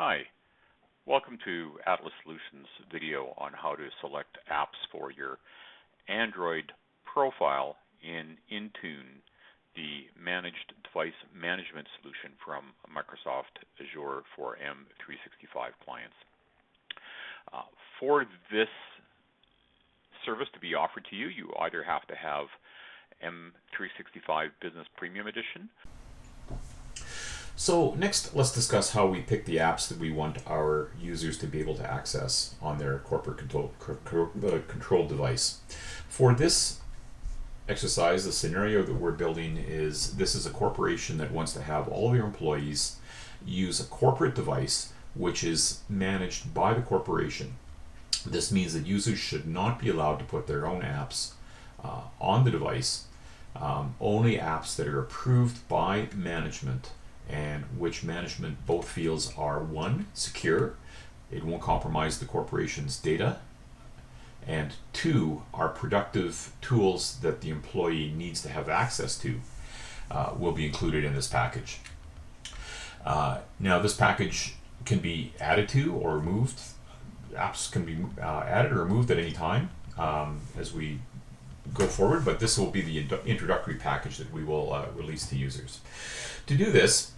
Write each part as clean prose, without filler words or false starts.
Hi, welcome to Atlas Solutions video on how to select apps for your Android profile in Intune, the managed device management solution from Microsoft Azure for M365 clients. For this service to be offered to you, you either have to have M365 Business Premium Edition. So next, let's discuss how we pick the apps that we want our users to be able to access on their corporate controlled device. For this exercise, the scenario that we're building is this is a corporation that wants to have all of their employees use a corporate device which is managed by the corporation. This means that users should not be allowed to put their own apps on the device, only apps that are approved by management and which management both feels are one, secure, it won't compromise the corporation's data, and two, are productive tools that the employee needs to have access to will be included in this package. Now this package can be added to or removed. Apps can be added or removed at any time as we go forward, but this will be the introductory package that we will release to users. To do this,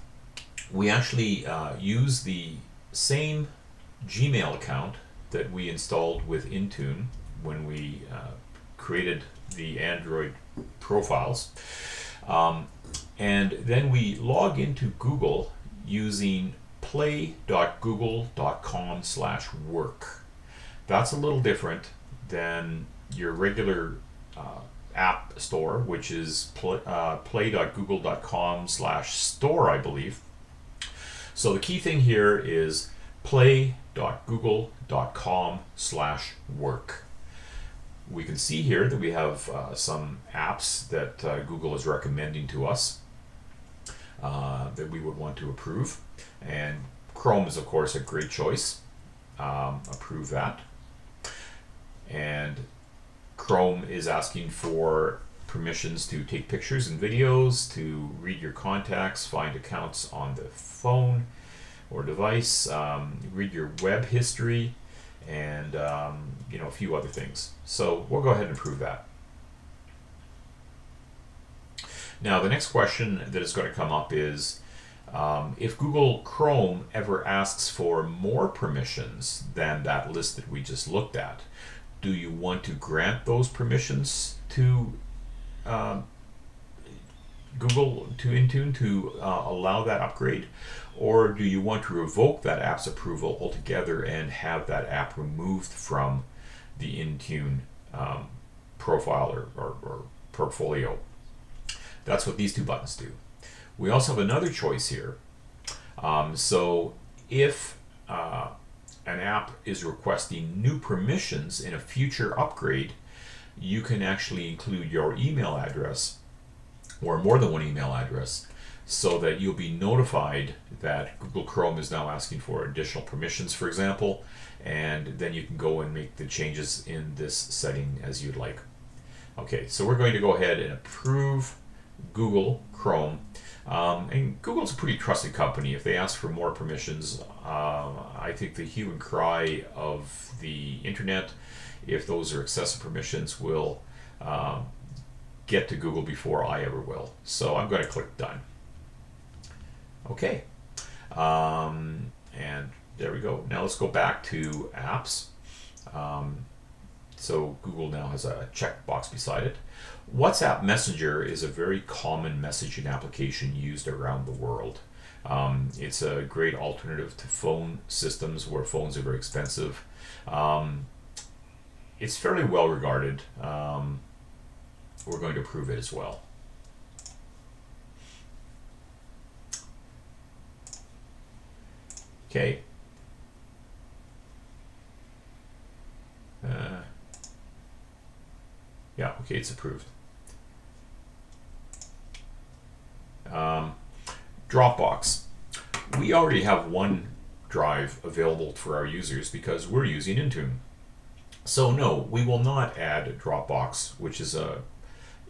we actually use the same Gmail account that we installed with Intune when we created the Android profiles. And then we log into Google using play.google.com/work. That's a little different than your regular app store, which is play.google.com/store, I believe. So the key thing here is play.google.com/work. We can see here that we have some apps that Google is recommending to us that we would want to approve. And Chrome is, of course, a great choice. Approve that. And Chrome is asking for permissions to take pictures and videos, to read your contacts, find accounts on the phone or device, read your web history, and a few other things. So we'll go ahead and approve that. Now the next question that is going to come up is if Google Chrome ever asks for more permissions than that list that we just looked at, do you want to grant those permissions to Google, to Intune, to allow that upgrade? Or do you want to revoke that app's approval altogether and have that app removed from the Intune profile or portfolio? That's what these two buttons do. We also have another choice here. So if an app is requesting new permissions in a future upgrade, you can actually include your email address or more than one email address so that you'll be notified that Google Chrome is now asking for additional permissions, for example, and then you can go and make the changes in this setting as you'd like. Okay, so we're going to go ahead and approve Google Chrome. And Google's a pretty trusted company. If they ask for more permissions, I think the hue and cry of the internet, if those are excessive permissions, will get to Google before I ever will. So I'm going to click Done. Okay. And there we go. Now let's go back to Apps. So Google now has a checkbox beside it. WhatsApp Messenger is a very common messaging application used around the world. It's a great alternative to phone systems where phones are very expensive. It's fairly well regarded. We're going to approve it as well. Okay. Yeah, okay, it's approved. Dropbox. We already have one drive available for our users because we're using Intune. So no, we will not add Dropbox, which is a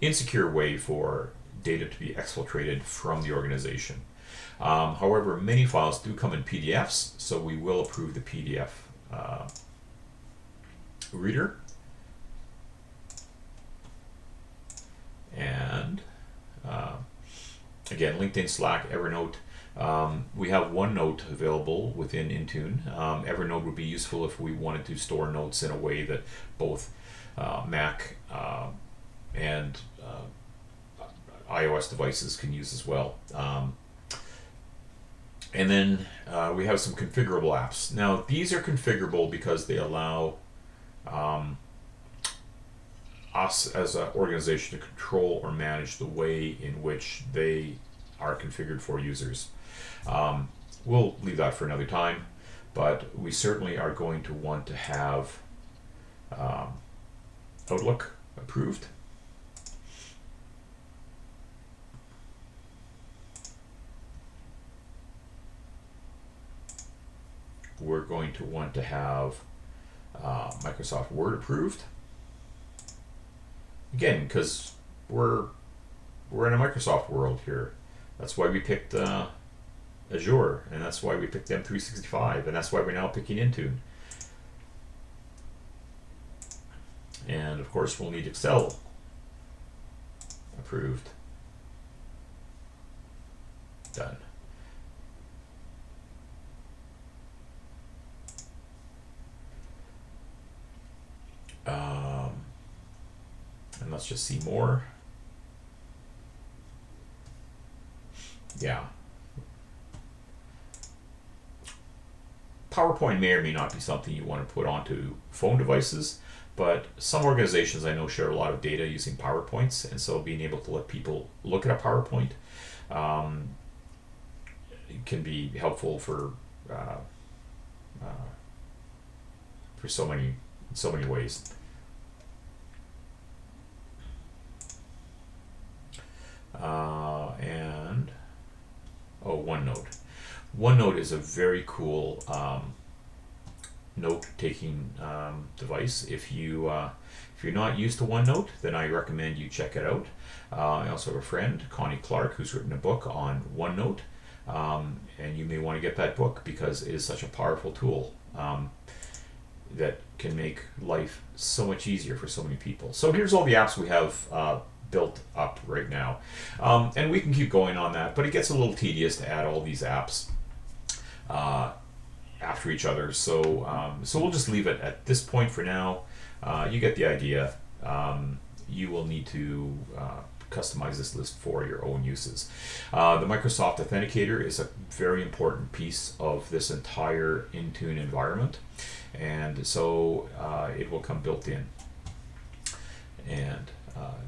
insecure way for data to be exfiltrated from the organization. However, many files do come in PDFs, so we will approve the PDF reader. And again, LinkedIn, Slack, Evernote. We have OneNote available within Intune. Evernote would be useful if we wanted to store notes in a way that both Mac and iOS devices can use as well. And then we have some configurable apps. Now, these are configurable because they allow us as an organization to control or manage the way in which they are configured for users. We'll leave that for another time, but we certainly are going to want to have Outlook approved. We're going to want to have Microsoft Word approved. Again, because we're in a Microsoft world here. That's why we picked Azure, and that's why we picked M365, and that's why we're now picking Intune. And of course, we'll need Excel approved. Done. And let's just see more. Yeah. PowerPoint may or may not be something you want to put onto phone devices, but some organizations I know share a lot of data using PowerPoints, and so being able to let people look at a PowerPoint can be helpful for so many ways. And OneNote. OneNote is a very cool note-taking device. If you're not used to OneNote, then I recommend you check it out. I also have a friend, Connie Clark, who's written a book on OneNote, and you may want to get that book because it is such a powerful tool that can make life so much easier for so many people. So here's all the apps we have built up right now, and we can keep going on that, but it gets a little tedious to add all these apps after each other, so we'll just leave it at this point for now. You get the idea. You will need to customize this list for your own uses. The Microsoft Authenticator is a very important piece of this entire Intune environment, and so it will come built in. And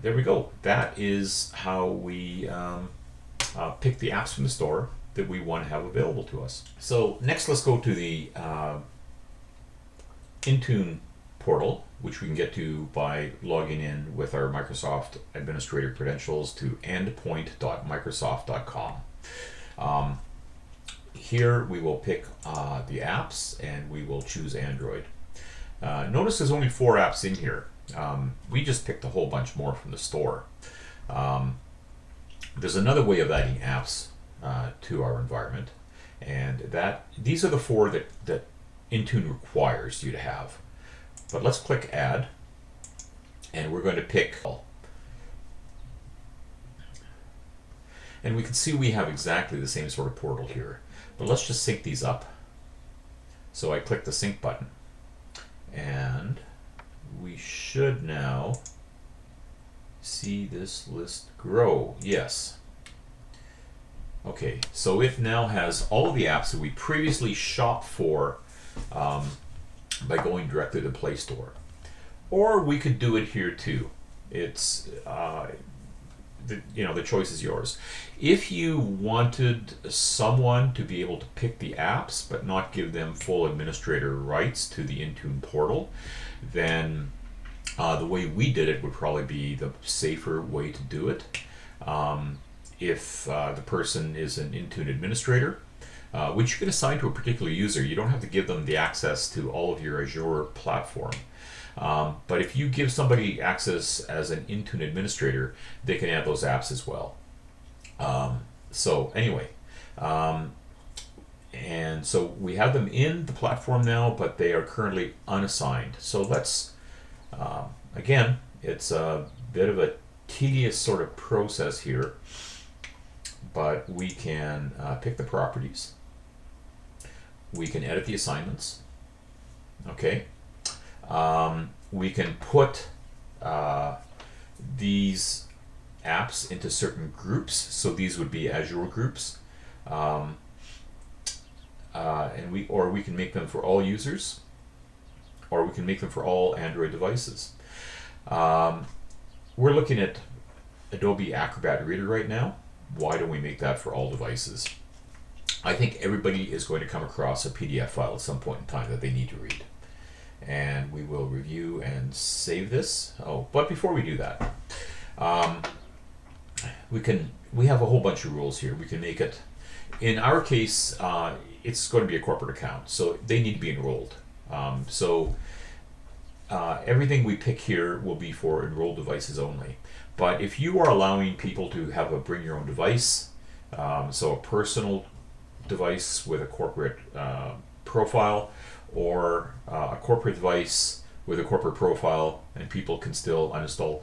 there we go. That is how we pick the apps from the store that we want to have available to us. So next, let's go to the Intune portal, which we can get to by logging in with our Microsoft administrator credentials to endpoint.microsoft.com. Here we will pick the apps, and we will choose Android. Notice there's only 4 apps in here. We just picked a whole bunch more from the store. There's another way of adding apps to our environment, and these are the 4 that Intune requires you to have. But let's click Add, and we're going to pick, and we can see we have exactly the same sort of portal here. But let's just sync these up. So I click the sync button, and we should now see this list grow. Yes. Okay, so it now has all of the apps that we previously shopped for by going directly to the Play Store. Or we could do it here too. It's the choice is yours. If you wanted someone to be able to pick the apps but not give them full administrator rights to the Intune portal, then the way we did it would probably be the safer way to do it. If the person is an Intune administrator, which you can assign to a particular user, you don't have to give them the access to all of your Azure platform. But if you give somebody access as an Intune administrator, they can add those apps as well. So anyway, And so we have them in the platform now, but they are currently unassigned. So let's, again, it's a bit of a tedious sort of process here, but we can pick the properties. We can edit the assignments. Okay. We can put these apps into certain groups. So these would be Azure groups. And we can make them for all users, or we can make them for all Android devices. We're looking at Adobe Acrobat Reader right now. Why don't we make that for all devices? I think everybody is going to come across a PDF file at some point in time that they need to read. And we will review and save this. Oh, but before we do that, we have a whole bunch of rules here. We can make it, in our case, it's going to be a corporate account, so they need to be enrolled. Everything we pick here will be for enrolled devices only. But if you are allowing people to have a bring your own device, so a personal device with a corporate profile, or a corporate device with a corporate profile, and people can still uninstall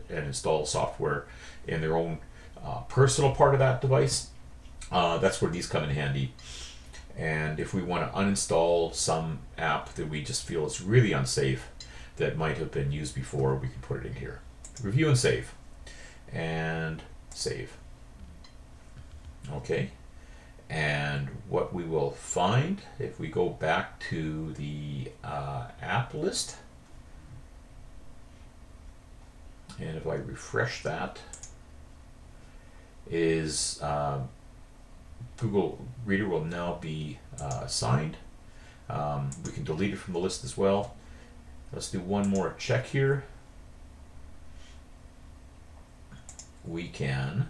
and install software in their own personal part of that device, that's where these come in handy. And if we want to uninstall some app that we just feel is really unsafe, that might have been used before, we can put it in here. Review and save. And save. Okay. And what we will find, if we go back to the app list, and if I refresh that, is Google Reader will now be assigned. We can delete it from the list as well. Let's do one more check here. We can,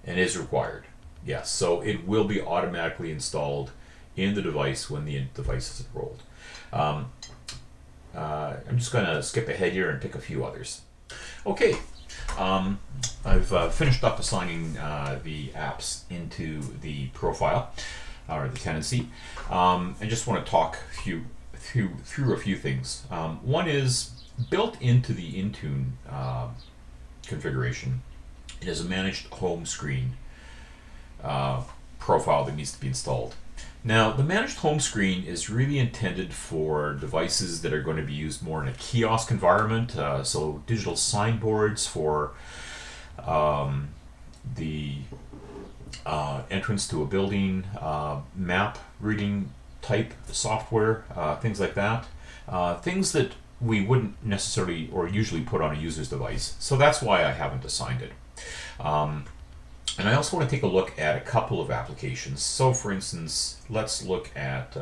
and is required. Yes, so it will be automatically installed in the device when the device is enrolled. I'm just going to skip ahead here and pick a few others. Okay, I've finished up assigning the apps into the profile, or the tenancy. I just want to talk through a few things. One is built into the Intune configuration. It is a managed home screen profile that needs to be installed. Now, the managed home screen is really intended for devices that are going to be used more in a kiosk environment, so digital signboards for the entrance to a building, map reading type software, things like that. Things that we wouldn't necessarily or usually put on a user's device. So that's why I haven't assigned it. And I also want to take a look at a couple of applications. So for instance, let's look at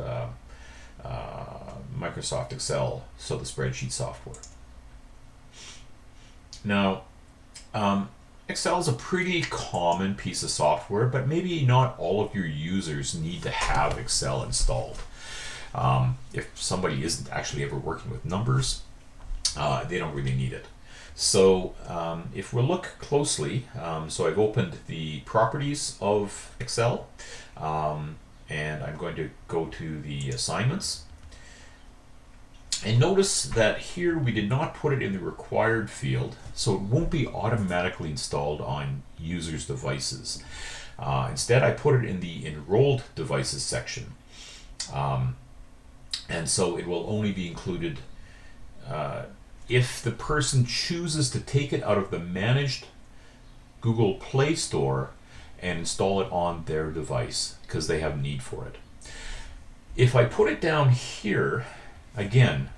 Microsoft Excel, so the spreadsheet software. Now, Excel is a pretty common piece of software, but maybe not all of your users need to have Excel installed. If somebody isn't actually ever working with numbers, they don't really need it. So if we look closely, so I've opened the properties of Excel, and I'm going to go to the assignments. And notice that here we did not put it in the required field, so it won't be automatically installed on users' devices. Instead, I put it in the enrolled devices section. And so it will only be included if the person chooses to take it out of the managed Google Play Store and install it on their device, because they have need for it. If I put it down here, again,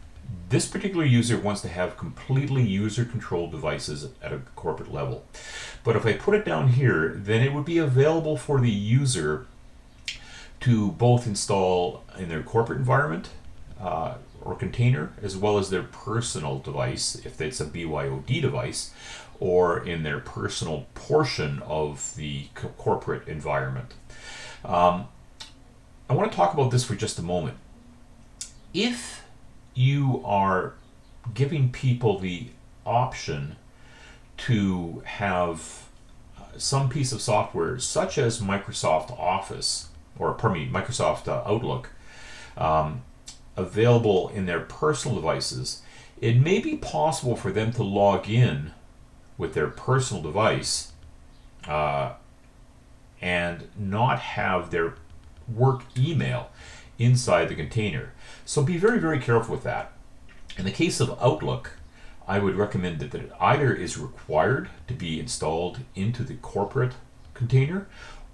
this particular user wants to have completely user-controlled devices at a corporate level. But if I put it down here, then it would be available for the user to both install in their corporate environment or container, as well as their personal device, if it's a BYOD device, or in their personal portion of the corporate environment. I want to talk about this for just a moment. If you are giving people the option to have some piece of software such as Microsoft Office, or pardon me, Microsoft Outlook, available in their personal devices, it may be possible for them to log in with their personal device and not have their work email inside the container. So be very, very careful with that. In the case of Outlook, I would recommend that it either is required to be installed into the corporate container,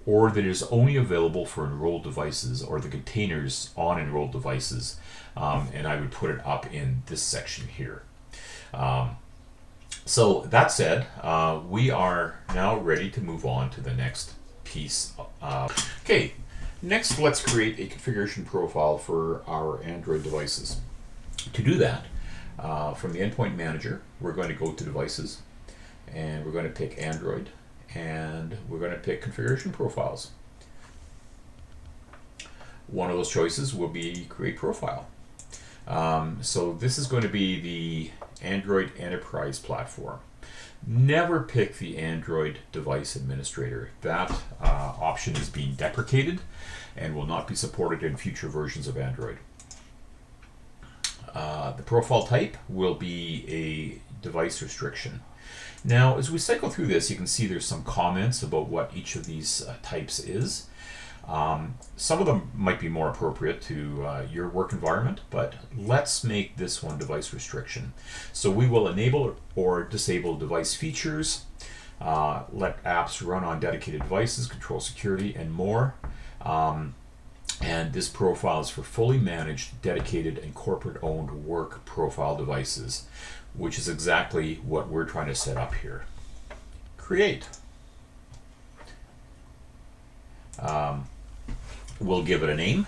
or that it is only available for enrolled devices or the containers on enrolled devices. And I would put it up in this section here. So that said, we are now ready to move on to the next piece. Okay, next let's create a configuration profile for our Android devices. To do that, from the endpoint manager, we're going to go to devices, and we're going to pick Android, and we're going to pick configuration profiles. One of those choices will be create profile. So this is going to be the Android Enterprise platform. Never pick the Android device administrator. That option is being deprecated and will not be supported in future versions of Android. The profile type will be a device restriction. Now, as we cycle through this, you can see there's some comments about what each of these types is. Some of them might be more appropriate to your work environment, but let's make this one device restriction. So we will enable or disable device features, let apps run on dedicated devices, control security, and more. And this profile is for fully managed, dedicated, and corporate-owned work profile devices, which is exactly what we're trying to set up here. Create. We'll give it a name.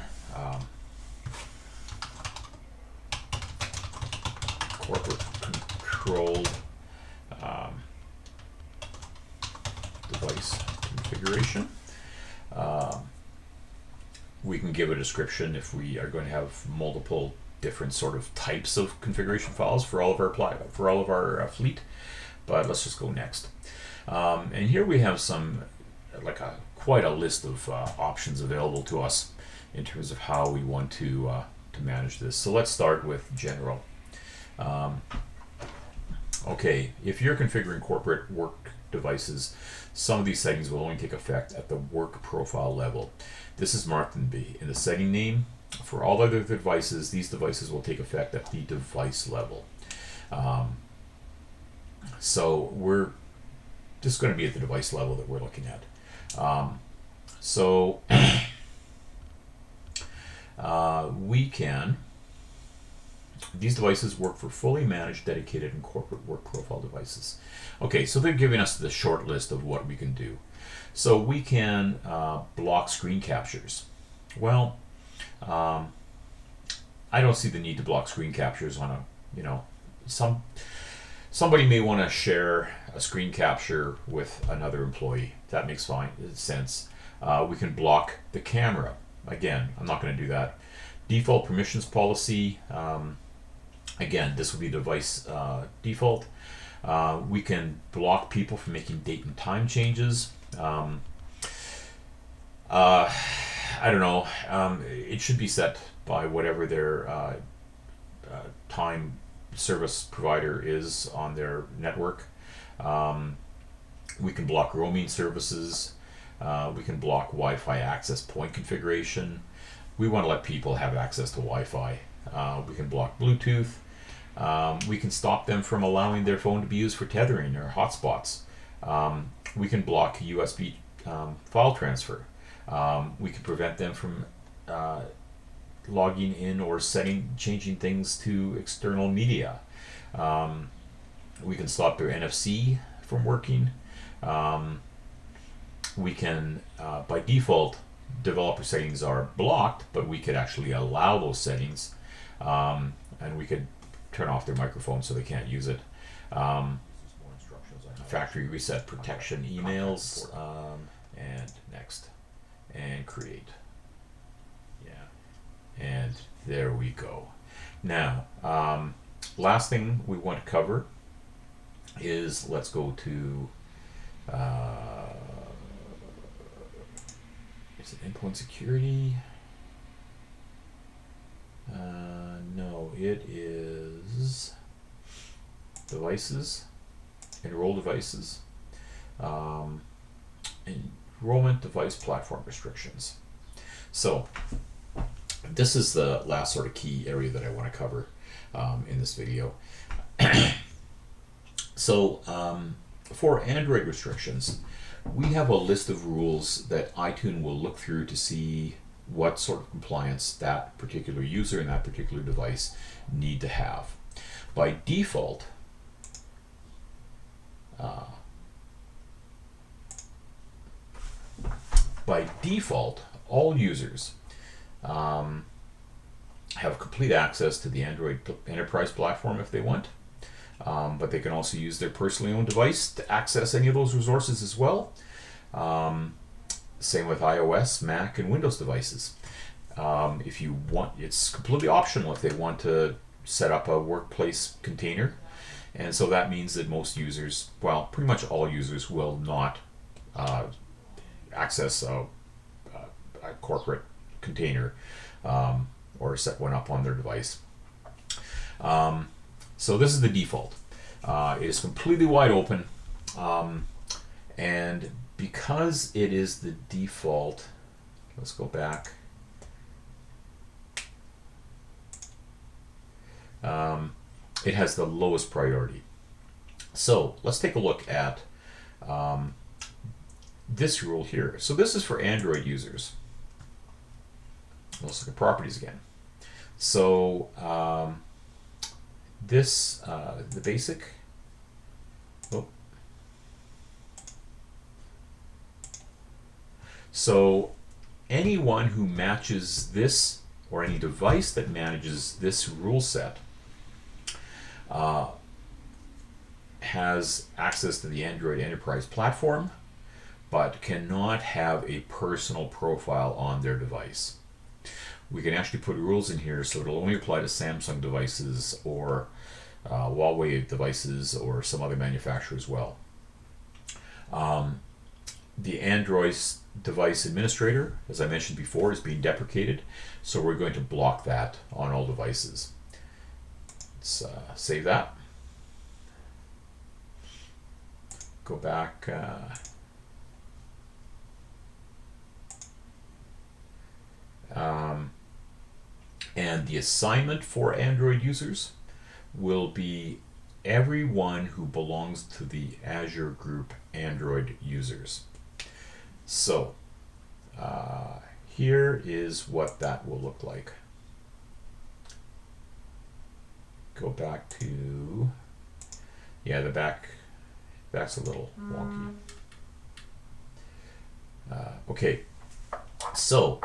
Corporate controlled device configuration. We can give a description if we are going to have multiple different sort of types of configuration files for all of our fleet. But let's just go next. And here we have some quite a list of options available to us in terms of how we want to manage this. So let's start with general. Okay, if you're configuring corporate work devices, some of these settings will only take effect at the work profile level. This is marked in the setting name. For all other devices, these devices will take effect at the device level. So we're just going to be at the device level that we're looking at. These devices work for fully managed, dedicated, and corporate work profile devices. Okay, so they're giving us the short list of what we can do. So we can block screen captures. Well, I don't see the need to block screen captures on somebody may want to share a screen capture with another employee. That makes sense. We can block the camera. Again, I'm not going to do that. Default permissions policy. Again, this will be device default. We can block people from making date and time changes. I don't know. It should be set by whatever their time service provider is on their network. We can block roaming services. We can block Wi-Fi access point configuration. We want to let people have access to Wi-Fi. We can block Bluetooth. We can stop them from allowing their phone to be used for tethering or hotspots. We can block USB file transfer. We can prevent them from logging in or changing things to external media. We can stop their NFC from working. We can, by default, developer settings are blocked, but we could actually allow those settings, and we could turn off their microphone so they can't use it. Factory reset protection emails, and next, and create. Yeah, and there we go. Now, last thing we want to cover is, let's go to Is it endpoint security? No, it is devices, enroll devices, enrollment device platform restrictions. So this is the last sort of key area that I want to cover in this video. So for Android restrictions, we have a list of rules that Intune will look through to see what sort of compliance that particular user and that particular device need to have. By default, all users have complete access to the Android Enterprise platform if they want, but they can also use their personally owned device to access any of those resources as well. Same with iOS, Mac, and Windows devices. If you want, it's completely optional if they want to set up a workplace container. And so that means that most users, well, pretty much all users, will not access a corporate container or set one up on their device. So this is the default. It is completely wide open, and because it is the default, let's go back. It has the lowest priority. So let's take a look at this rule here. So this is for Android users. Let's look at properties again. So the basic. Oh. So anyone who matches this, or any device that manages this rule set, has access to the Android Enterprise platform, but cannot have a personal profile on their device. We can actually put rules in here so it'll only apply to Samsung devices or Huawei devices or some other manufacturer as well. The Android device administrator, as I mentioned before, is being deprecated, so we're going to block that on all devices. Let's save that. Go back. And the assignment for Android users will be everyone who belongs to the Azure Group Android users. So here is what that will look like. Go back to, yeah, the back's a little wonky. Okay, so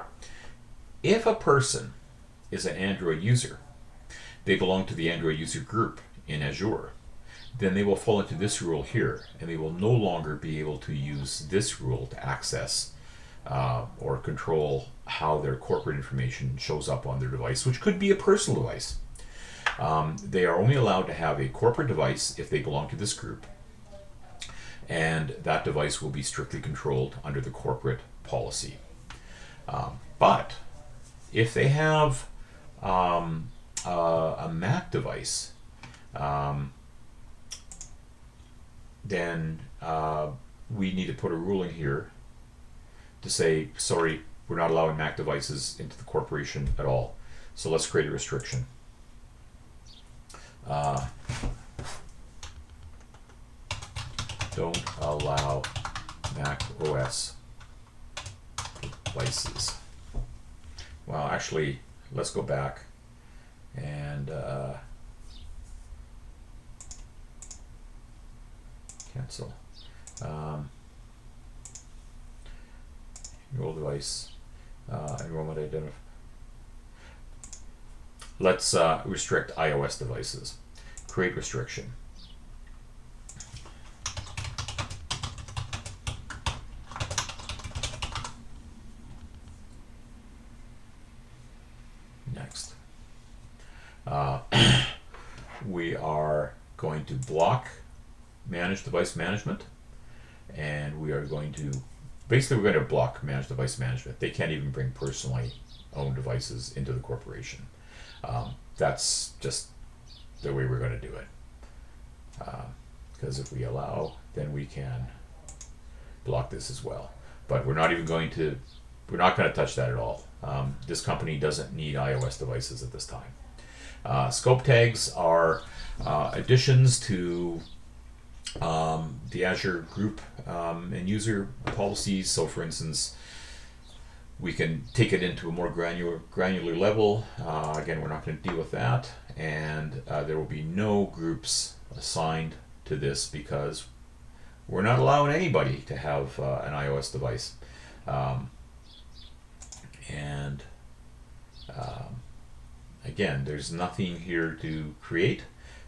if a person is an Android user, they belong to the Android user group in Azure, then they will fall into this rule here, and they will no longer be able to use this rule to access or control how their corporate information shows up on their device, which could be a personal device. They are only allowed to have a corporate device if they belong to this group, and that device will be strictly controlled under the corporate policy. But if they have a Mac device, then we need to put a rule in here to say, sorry, we're not allowing Mac devices into the corporation at all. So let's create a restriction. Don't allow Mac OS devices. Well, actually, let's go back and cancel. Enroll device, enrollment identifier. Let's restrict iOS devices. Create restriction. Next. We are going to block manage device management, and we are going to Basically, we're going to block managed device management. They can't even bring personally owned devices into the corporation. That's just the way we're going to do it. Because if we allow, then we can block this as well. But we're not going to touch that at all. This company doesn't need iOS devices at this time. Scope tags are additions to the Azure group and user policies. So for instance, we can take it into a more granular level. Again, we're not going to deal with that. And there will be no groups assigned to this because we're not allowing anybody to have an iOS device. Again, there's nothing here to create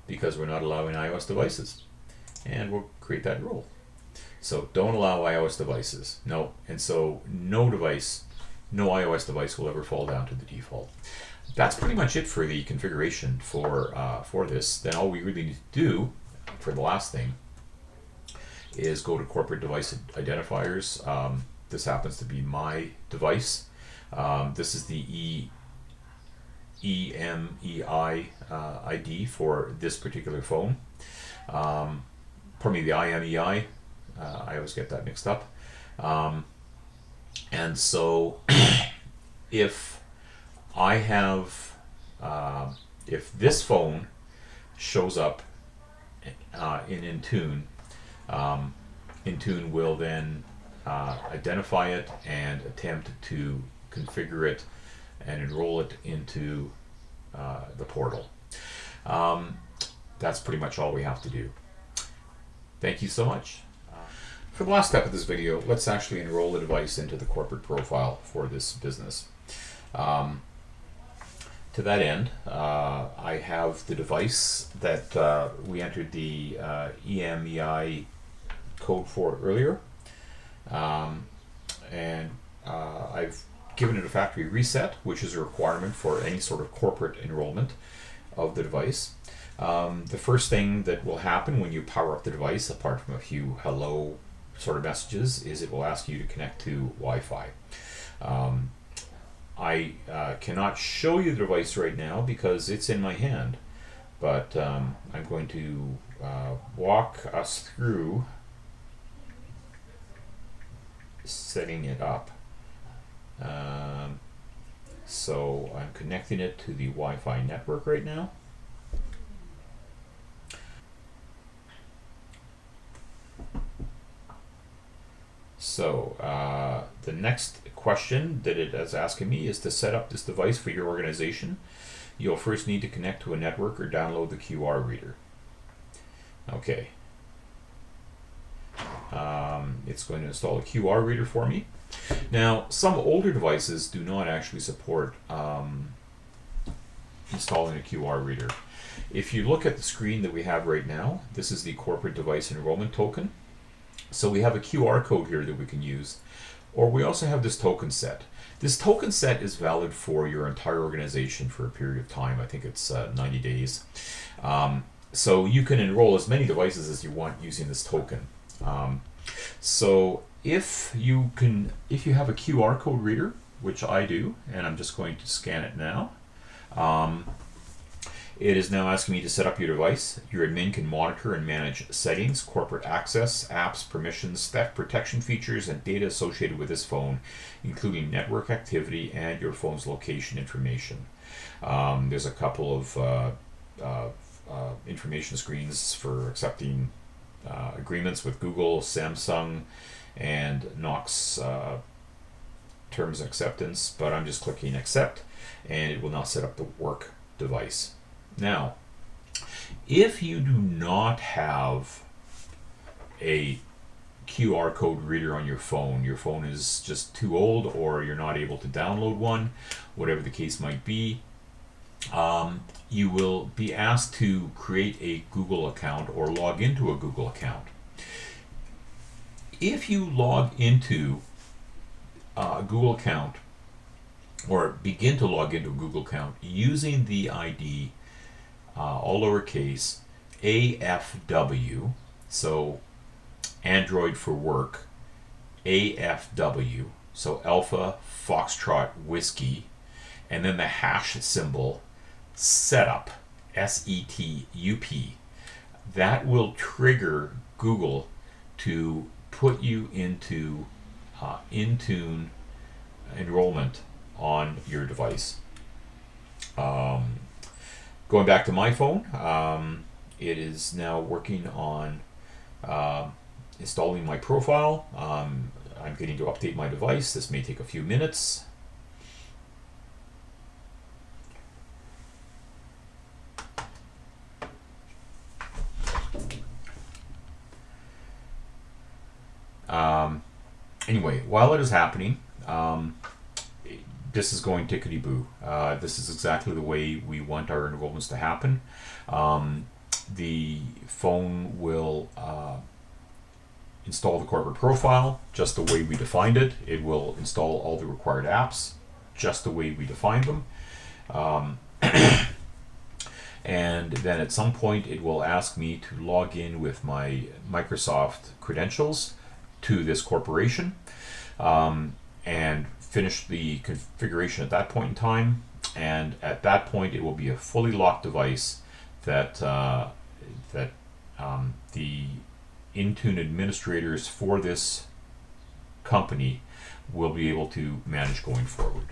because we're not allowing iOS devices. And we'll create that rule. So don't allow iOS devices. No. And so no iOS device will ever fall down to the default. That's pretty much it for the configuration for this. Then all we really need to do for the last thing is go to corporate device identifiers. This happens to be my device. This is the EMEI ID for this particular phone. Pardon me, the IMEI. I always get that mixed up. And so if I have, if this phone shows up in Intune, Intune will then identify it and attempt to configure it and enroll it into the portal. That's pretty much all we have to do. Thank you so much. For the last step of this video, let's actually enroll the device into the corporate profile for this business. To that end, I have the device that we entered the EMEI code for earlier, and I've given it a factory reset, which is a requirement for any sort of corporate enrollment of the device. The first thing that will happen when you power up the device, apart from a few hello sort of messages, is it will ask you to connect to Wi-Fi. I cannot show you the device right now because it's in my hand, but I'm going to walk us through setting it up. So I'm connecting it to the Wi-Fi network right now. So the next question that it is asking me is to set up this device for your organization. You'll first need to connect to a network or download the QR reader. Okay. It's going to install a QR reader for me. Now, some older devices do not actually support installing a QR reader. If you look at the screen that we have right now, this is the corporate device enrollment token. So we have a QR code here that we can use, or we also have this token set. This token set is valid for your entire organization for a period of time. I think it's 90 days. So you can enroll as many devices as you want using this token. So if you have a QR code reader, which I do, and I'm just going to scan it now. It is now asking me to set up your device. Your admin can monitor and manage settings, corporate access, apps, permissions, theft protection features, and data associated with this phone, including network activity and your phone's location information. There's a couple of information screens for accepting agreements with Google, Samsung, and Knox terms of acceptance, but I'm just clicking accept, and it will now set up the work device. Now, if you do not have a QR code reader on your phone is just too old, or you're not able to download one, whatever the case might be, you will be asked to create a Google account or log into a Google account. If you log into a Google account, or begin to log into a Google account using the ID all lowercase AFW, so Android for work, AFW, so Alpha Foxtrot Whiskey, and then the hash symbol setup, SETUP. That will trigger Google to put you into Intune enrollment on your device. Going back to my phone, it is now working on installing my profile. I'm getting to update my device. This may take a few minutes. Anyway, while it is happening, this is going tickety-boo. This is exactly the way we want our enrollments to happen. The phone will install the corporate profile just the way we defined it. It will install all the required apps just the way we defined them. And then at some point it will ask me to log in with my Microsoft credentials to this corporation and finish the configuration at that point in time. And at that point it will be a fully locked device that the Intune administrators for this company will be able to manage going forward.